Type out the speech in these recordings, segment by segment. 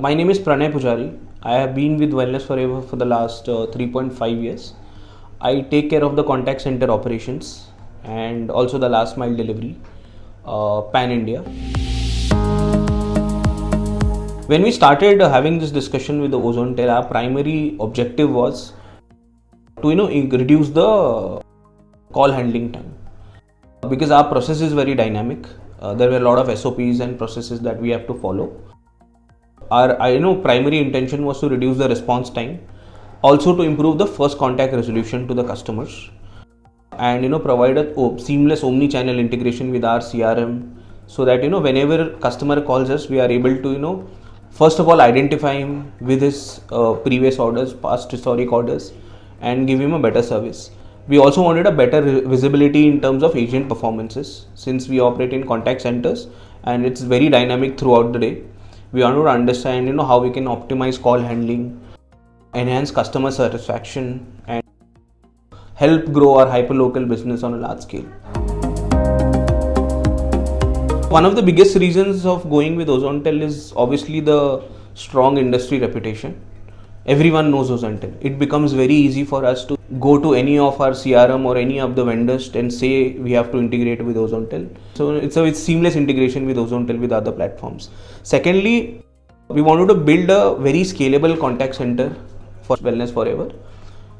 My name is Pranay Poojari. I have been with Wellness Forever for the last 3.5 years. I take care of the contact center operations and also the last mile delivery, pan India. When we started having this discussion with the Ozonetel, our primary objective was to reduce the call handling time, because our process is very dynamic. There were a lot of SOPs and processes that we have to follow. Our primary intention was to reduce the response time, also to improve the first contact resolution to the customers, and provide a seamless omni-channel integration with our CRM, so that whenever customer calls us, we are able to first of all identify him with his previous orders, past historic orders, and give him a better service. We also wanted a better visibility in terms of agent performances, since we operate in contact centers and it's very dynamic throughout the day. We want to understand how we can optimize call handling, enhance customer satisfaction, and help grow our hyperlocal business on a large scale. One of the biggest reasons of going with Ozonetel is obviously the strong industry reputation. Everyone knows Ozonetel. It becomes very easy for us to go to any of our CRM or any of the vendors and say we have to integrate with Ozonetel. So it's seamless integration with Ozonetel with other platforms. Secondly, we wanted to build a very scalable contact center for Wellness Forever,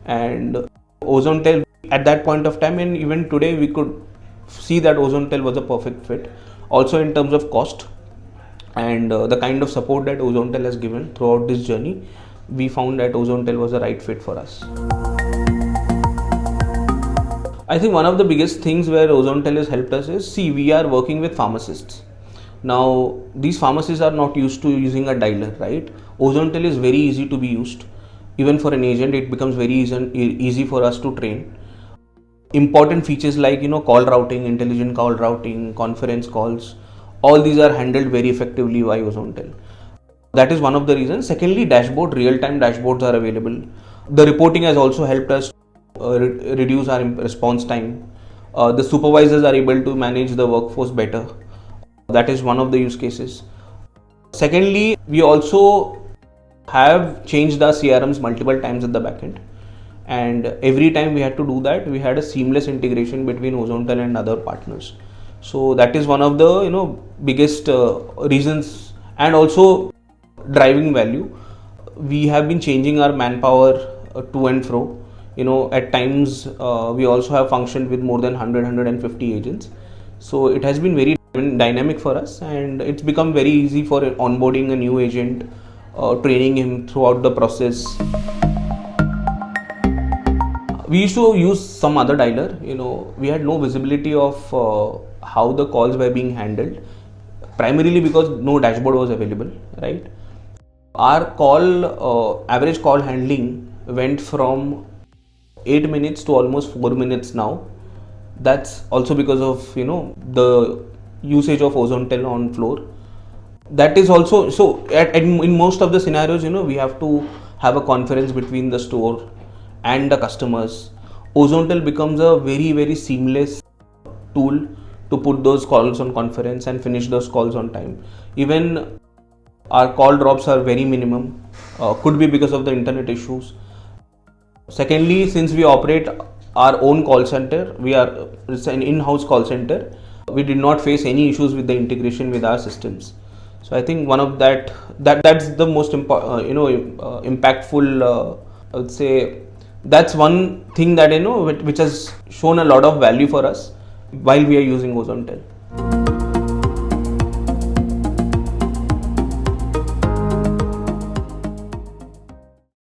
and Ozonetel at that point of time, and even today, we could see that Ozonetel was a perfect fit. Also in terms of cost and the kind of support that Ozonetel has given throughout this journey, we found that Ozonetel was the right fit for us. I think one of the biggest things where Ozonetel has helped us is, we are working with pharmacists. Now, these pharmacists are not used to using a dialer, right? Ozonetel is very easy to be used. Even for an agent, it becomes very easy for us to train. Important features like call routing, intelligent call routing, conference calls, all these are handled very effectively by Ozonetel. That is one of the reasons. Secondly, real-time dashboards are available. The reporting has also helped us reduce our response time. The supervisors are able to manage the workforce better. That is one of the use cases. Secondly, we also have changed our CRMs multiple times at the backend. And every time we had to do that, we had a seamless integration between Ozonetel and other partners. So that is one of the biggest reasons, and also driving value. We have been changing our manpower to and fro. At times we also have functioned with more than 150 agents. So it has been very dynamic for us, and it's become very easy for onboarding a new agent, training him throughout the process. We used to use some other dialer. We had no visibility of how the calls were being handled, primarily because no dashboard was available, right? Our average call handling went from 8 minutes to almost 4 minutes now. That's also because of the usage of Ozonetel on floor. That is also so. In most of the scenarios, we have to have a conference between the store and the customers. Ozonetel becomes a very, very seamless tool to put those calls on conference and finish those calls on time. Even our call drops are very minimum, could be because of the internet issues. Secondly, since we operate our own call center, it's an in-house call center, we did not face any issues with the integration with our systems. So I think one of that's the most impactful, I would say. That's one thing that which has shown a lot of value for us while we are using Ozonetel.